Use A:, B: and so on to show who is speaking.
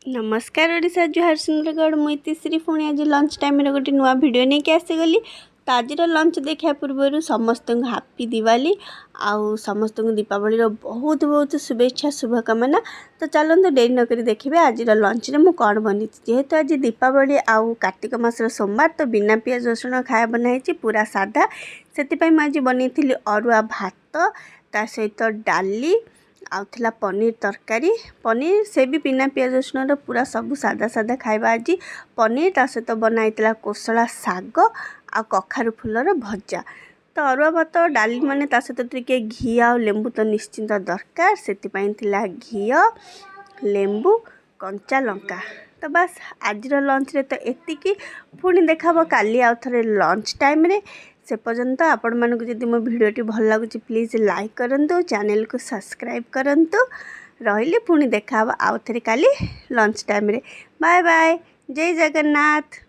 A: नमस्कार ओडिशा जुहार सुंदरगढ़ मुईतिश्री पुणी आज लंच टाइम गोटे नुआ वीडियो नहीं कि आसीगली। तो आज लंच देखा पूर्व समस्त हापी दिवाली आउ समस्त दीपावली बहुत बहुत शुभेच्छा शुभकामना। तो चलते डेरी नक देखिए आज लंच में मुझे कौन बनी। जेहेतु आज दीपावली आउ कार्तिक मासर सोमवार तो बिना पियाज रसुण खाया बनाई पूरा साधा से मुझे बनई अरुआ भात ता सहित डाली आउला पनीर तरकारी पनीर से भी बिना पियाज रसुण पूरा सब सादा सादा खाଇବା। आज पनीर ता सहित बनाई कोसला साग आ कखारु फुलर भजा। तो अरुआ भात डाली माने ता सहित टिके घी आ लेंबू तो निश्चिंत दरकार से घी लेंबू कंचा लंका। तो बस आज लंच रे तो एतिकी पुणी देखा काली आउ थे लंच टाइम रे। से पर्यंत आपण मानक जदि मो वीडियोटी भल लगुच प्लीज़ लाइक करंतु चैनल को सब्सक्राइब करंतु। रहिले पुणी देखा आउ थे काली लंच टाइम रे। बाय बाय जय जगन्नाथ।